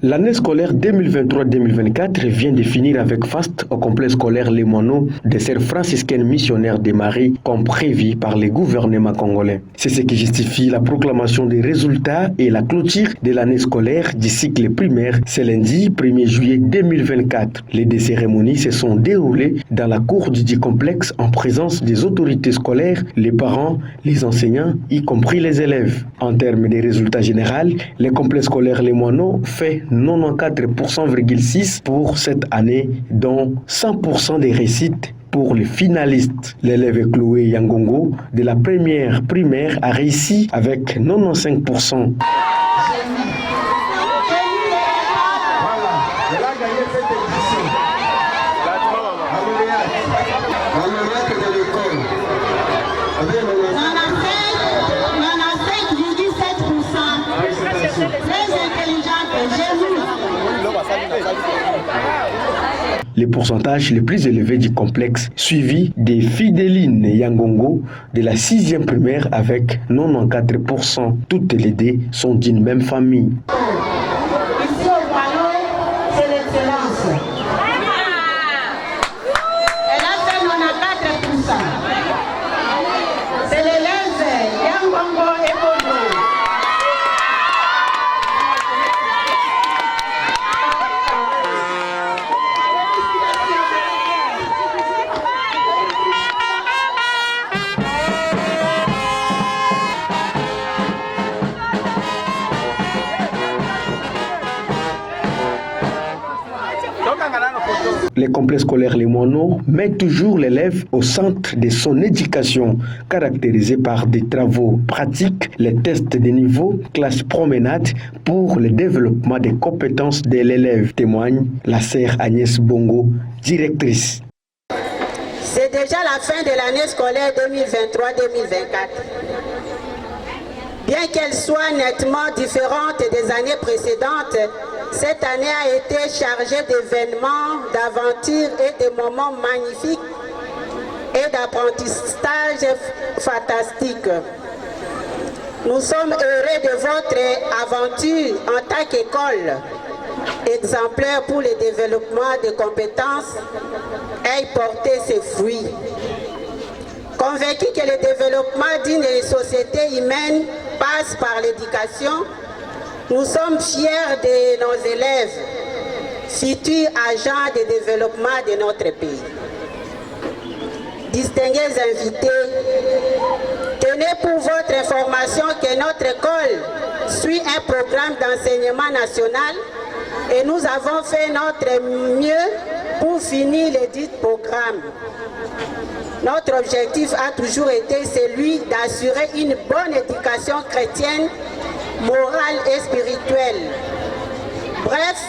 L'année scolaire 2023-2024 vient de finir avec faste au complexe scolaire Les Moineaux des Sœurs franciscaines missionnaires de Marie, comme prévu par le gouvernement congolais. C'est ce qui justifie la proclamation des résultats et la clôture de l'année scolaire du cycle primaire ce lundi 1er juillet 2024. Les deux cérémonies se sont déroulées dans la cour du complexe en présence des autorités scolaires, les parents, les enseignants, y compris les élèves. En termes des résultats généraux, le complexe scolaire Les Moineaux fait 94,6% pour cette année, dont 100% des réussites pour les finalistes. L'élève Chloé Yangongo de la première primaire a réussi avec 95%. Les pourcentages les plus élevés du complexe, suivi des Fidéline Yangongo de la 6e primaire avec 94%. Toutes les deux sont d'une même famille. Ici au Moineau, c'est l'excellence. Elle a fait 94%. C'est l'élève Yangongo et Bodo. Le complexe scolaire Les Moineaux met toujours l'élève au centre de son éducation, caractérisée par des travaux pratiques, les tests de niveau, classe promenade pour le développement des compétences de l'élève, témoigne la sœur Agnès Bongo, directrice. C'est déjà la fin de l'année scolaire 2023-2024. Bien qu'elle soit nettement différente des années précédentes, cette année a été chargée d'événements, d'aventures et de moments magnifiques et d'apprentissage fantastique. Nous sommes heureux de votre aventure en tant qu'école, exemplaire pour le développement des compétences, ait porté ses fruits. Convaincus que le développement d'une société humaine passe par l'éducation, nous sommes fiers de nos élèves, futurs agents de développement de notre pays. Distingués invités, tenez pour votre information que notre école suit un programme d'enseignement national et nous avons fait notre mieux pour finir le dit programme. Notre objectif a toujours été celui d'assurer une bonne éducation chrétienne, morale et spirituelle. Bref,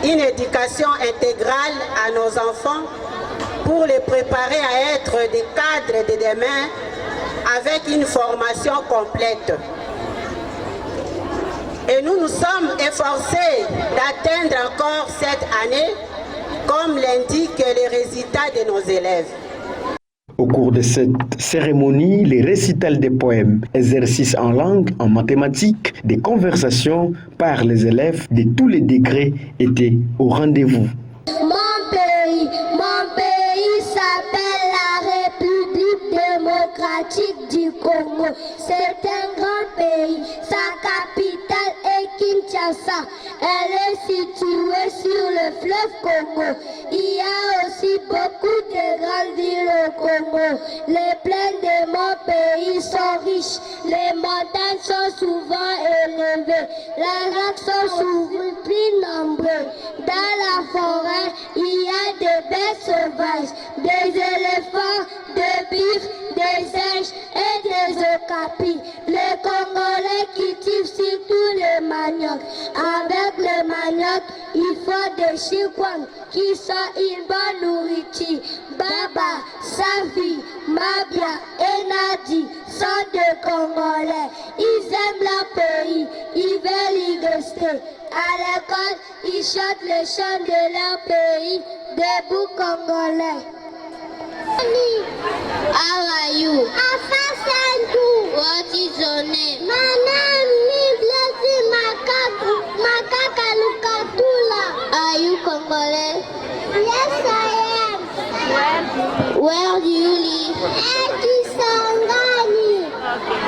une éducation intégrale à nos enfants pour les préparer à être des cadres de demain avec une formation complète. Et nous nous sommes efforcés d'atteindre encore cette année, comme l'indiquent les résultats de nos élèves. Au cours de cette cérémonie, les récitals des poèmes, exercices en langue, en mathématiques, des conversations par les élèves de tous les degrés étaient au rendez-vous. Mon pays s'appelle la République démocratique du Congo. C'est un grand pays. Sa capitale est Kinshasa. Elle est située sur le fleuve Congo. Il y a aussi beaucoup de grandes villes au Congo. Les plaines de mon pays sont riches. Les montagnes sont souvent élevées. Les lacs sont souvent plus nombreux. Dans la forêt, il y a des bêtes sauvages, des éléphants, des bifs, des singes et des okapis. Les Congolais cultivent surtout le manioc. Avec le manioc, il faut des chikwang qui sont une bonne nourriture. Baba, Safi, Mabia et Nadi sont des Congolais. Ils aiment leur pays, ils veulent y rester. À l'école, ils chantent les chants de leur pays, debout Congolais. How are you? I'm fine, thank you. What is your name? My name is Blessing Makaka Luka. Where do you live? At Kisangani.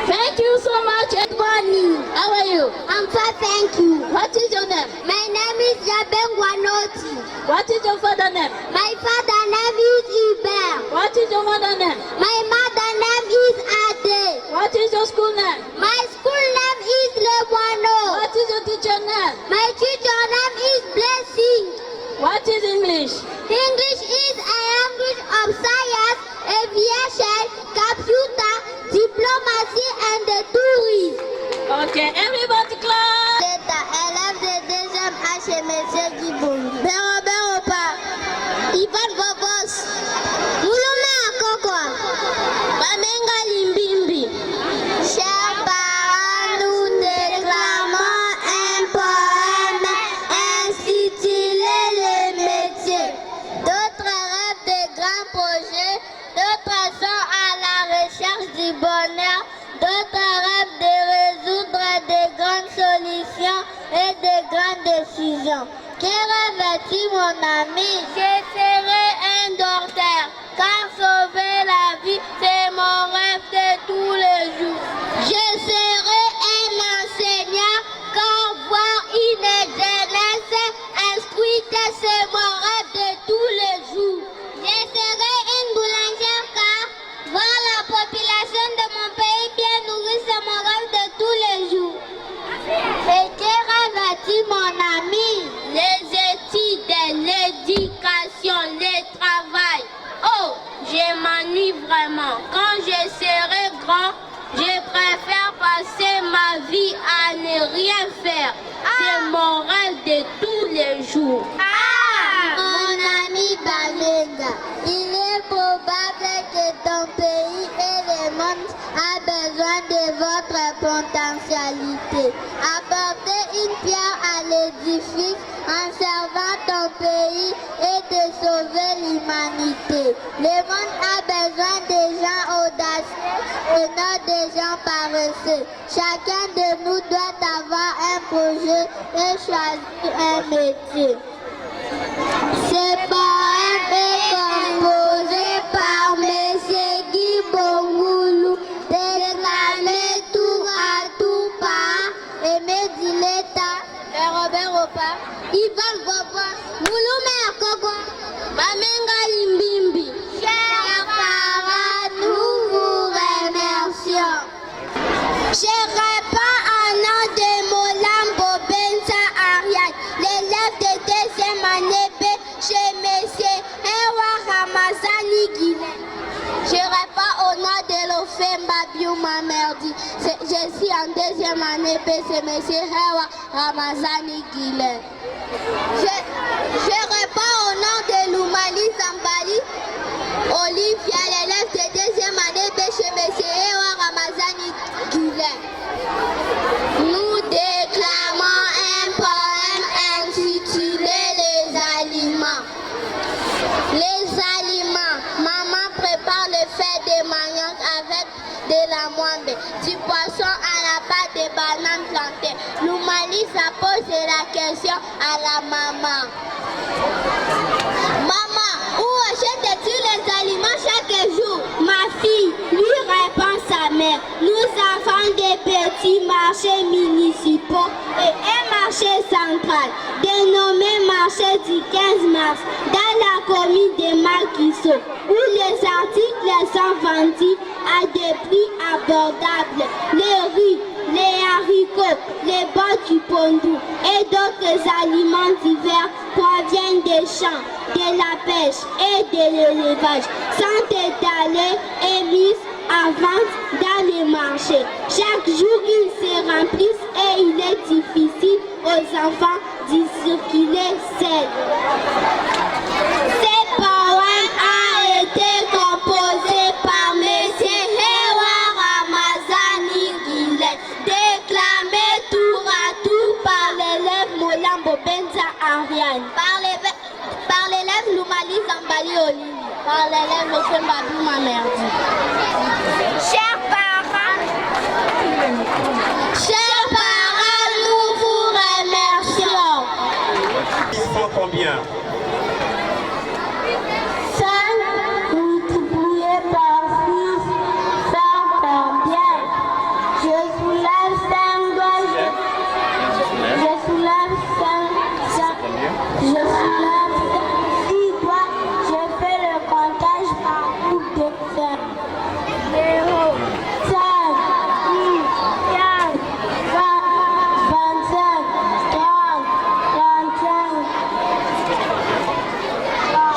Thank you so much, Edwani. How are you? I'm fine, thank you. What is your name? My name is Jabengwanoti. What is your father's name? My father's name is Iber. What is your mother's name? My mother's name is Ade. What is your school name? My school name is Lewano. What is your teacher's name? My teacher's name is Blessing. What is English? English is a language of science, aviation, computer, diplomacy, and the tourism. Okay, everybody clap. Élève de deuxième HMC Guiboum. Béro Béro pas. Ivan Bobos. Moulouma Akokwa. Bamenga Limbimbi. Chers parents, nous déclamons un poème intitulé Le métier. D'autres rêvent de grands projets, d'autres sont à la recherche du bonheur, d'autres rêvent de résoudre de grandes solutions et de grandes décisions. Que rêves-tu, mon ami? Je serai un docteur, car sauver la vie, c'est mon rêve de tous les jours. Je serai un enseignant, car voir une jeunesse instruite, c'est mon rêve de tous les jours. Je serai une boulangère, car voir la population de mon pays bien nourrie, c'est mon rêve de tous les jours. Et que rêves-tu, mon ami? Les études, l'éducation, le travail. Oh, je m'ennuie vraiment. Quand je serai grand, je préfère passer ma vie à ne rien faire. C'est mon rêve de tous les jours. Mon ami Balenga, il est probable que ton pays et le monde a besoin de votre potentialité. Apportez une pierre à l'édifice en servant ton pays et de sauver l'humanité. Le monde a besoin de gens audacieux et non de gens paresseux. Chacun de nous doit avoir un projet et choisir un métier. Ce poème est composé par M. Guy Bongoulou, déclamé tour à tour par Aimé Dileta, Robert Opa, Ivan Bobos, Mouloumé Akogwa, Bamenga Limbimbi. Chers parents, nous vous remercions. Je réponds en nom de Molambo Benza Ariane, l'élève de deuxième année B chez M. Ewa Ramazani Guilin. Je réponds au nom de l'Ofemba Biouma Merdi. Je suis en deuxième année B chez M. Ewa Ramazani Guilin. Je réponds au nom de Loumali Zambali Olivia, l'élève de deuxième année B chez M. Ewa Ramazani Guilin. Nous déclamons un poème intitulé Les aliments. Les aliments. Maman prépare le fait de manioc avec de la moimbe, du poisson à la pâte de banane plantée. L'Oumali, ça pose la question à la maman. Maman, où achètes-tu les aliments chaque jour? Ma fille, lui répond sa mère. Nous avons des petits marchés municipaux et un marché central, dénommé marché du 15 mars, dans la commune de Malkiso, où les articles sont vendus à des prix abordables. Les riz, les haricots, les bords du pondou et d'autres aliments divers proviennent des champs, de la pêche et de l'élevage, sont étalés et mis à vente dans les marchés. Chaque jour, ils se remplissent et il est difficile aux enfants d'y circuler seuls. Ce poème a été composé par M. Ewa Ramazani Guilin, déclamé tour à tour par l'élève Molambo Benza Ariane, par l'élève Loumali Zambali Olivier, par l'élève Ofemba Biouma Merdi. Chers parents, nous vous remercions. Il faut combien? 5,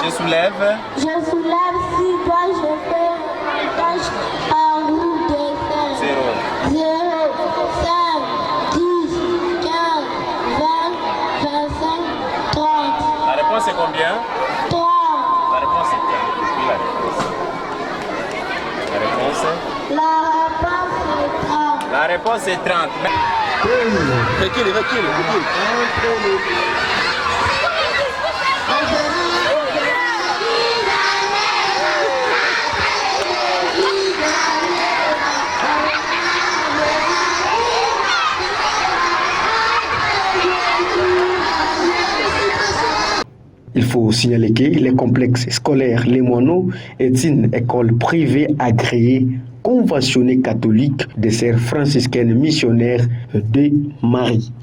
Je soulève. Je soulève 6 doigts, je fais un tâche en roue de fer. 0, 5, 10, 15, 20, 25, 30. La réponse est combien? 3. La réponse est 30. Oui, la réponse. La réponse est 30. La réponse est 30. Recule. Il faut signaler que les complexes scolaires Les Moineaux est une école privée agréée, conventionnée catholique des sœurs franciscaines missionnaires de Marie.